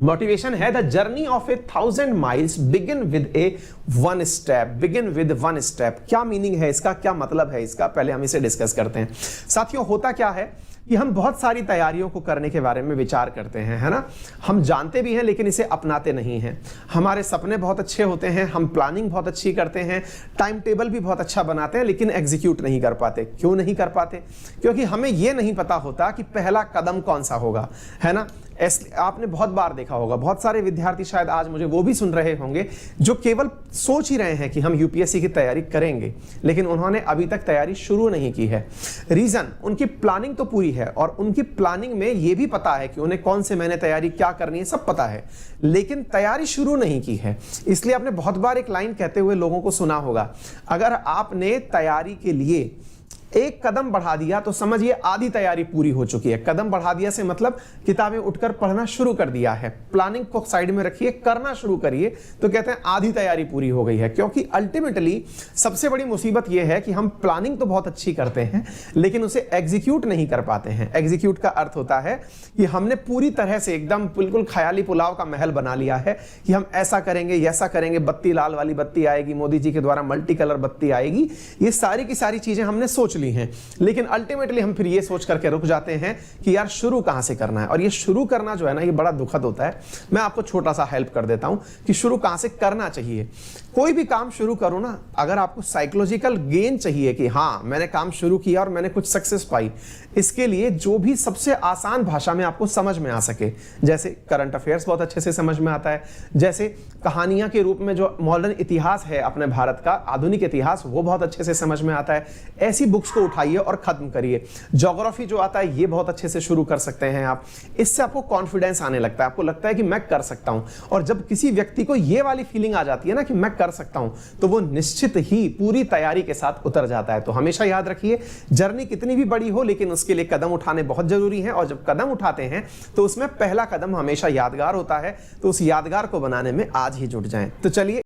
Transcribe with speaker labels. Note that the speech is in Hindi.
Speaker 1: मोटिवेशन है the journey of A 1000 miles begin with A one step. Begin with one step, क्या मीनिंग है इसका, क्या मतलब है इसका, पहले हम इसे डिस्कस करते हैं। साथियों, होता क्या है कि हम बहुत सारी तैयारियों को करने के बारे में विचार करते हैं, है ना। हम जानते भी हैं लेकिन इसे अपनाते नहीं हैं। हमारे सपने बहुत अच्छे होते हैं, हम प्लानिंग बहुत अच्छी करते हैं, टाइम टेबल भी बहुत अच्छा बनाते हैं, लेकिन एग्जीक्यूट नहीं कर पाते। क्यों नहीं कर पाते? क्योंकि हमें यह नहीं पता होता कि पहला कदम कौन सा होगा, है ना। आपने बहुत बार देखा होगा, बहुत सारे विद्यार्थी शायद आज मुझे वो भी सुन रहे होंगे जो केवल सोच ही रहे हैं कि हम यूपीएससी की तैयारी करेंगे, लेकिन उन्होंने अभी तक तैयारी शुरू नहीं की है। रीजन, उनकी प्लानिंग तो पूरी है और उनकी प्लानिंग में ये भी पता है कि उन्हें कौन से महीने तैयारी क्या करनी है, सब पता है, लेकिन तैयारी शुरू नहीं की है। इसलिए आपने बहुत बार एक लाइन कहते हुए लोगों को सुना होगा, अगर आपने तैयारी के लिए एक कदम बढ़ा दिया तो समझिए आधी तैयारी पूरी हो चुकी है। कदम बढ़ा दिया से मतलब किताबें उठकर पढ़ना शुरू कर दिया है, प्लानिंग को साइड में रखिए, करना शुरू करिए, तो कहते हैं आधी तैयारी पूरी हो गई है। क्योंकि अल्टीमेटली सबसे बड़ी मुसीबत यह है कि हम प्लानिंग तो बहुत अच्छी करते हैं लेकिन उसे एग्जीक्यूट नहीं कर पाते हैं। एग्जीक्यूट का अर्थ होता है कि हमने पूरी तरह से एकदम बिल्कुल ख्याली पुलाव का महल बना लिया है कि हम ऐसा करेंगे, ऐसा करेंगे, बत्ती लाल वाली बत्ती आएगी, मोदी जी के द्वारा मल्टी कलर बत्ती आएगी, ये सारी की सारी चीजें हमने सोच ली हैं, लेकिन अल्टीमेटली हम फिर ये सोच करके रुक जाते हैं कि यार शुरू कहां से करना है। और ये शुरू करना जो है ना, ये बड़ा दुखद होता है। मैं आपको छोटा सा हेल्प कर देता हूं कि शुरू कहां से करना चाहिए। कोई भी काम शुरू करो ना, अगर आपको साइकोलॉजिकल गेन चाहिए कि हां मैंने काम शुरू किया और मैंने कुछ सक्सेस पाई, इसके लिए जो भी सबसे आसान भाषा में आपको समझ में आ सके, जैसे करंट अफेयर्स बहुत अच्छे से समझ में आता है, जैसे कहानियां के रूप में जो मॉडर्न इतिहास है अपने भारत का, आधुनिक इतिहास, वो बहुत अच्छे से समझ में आता है, ऐसी बुक्स को उठाइए और खत्म करिए। ज्योग्राफी जो आता है ये बहुत अच्छे से शुरू कर सकते हैं आप। इससे आपको कॉन्फिडेंस आने लगता है, आपको लगता है कि मैं कर सकता हूं। और जब किसी व्यक्ति को ये वाली फीलिंग आ जाती है ना कि मैं कर सकता हूं, तो वो निश्चित ही पूरी तैयारी के साथ उतर जाता है। तो हमेशा याद रखिए, जर्नी कितनी भी बड़ी हो लेकिन उसके लिए कदम उठाने बहुत जरूरी है। और जब कदम उठाते हैं तो उसमें पहला कदम हमेशा यादगार होता है। तो उस यादगार को बनाने में आज ही जुट जाएं। तो चलिए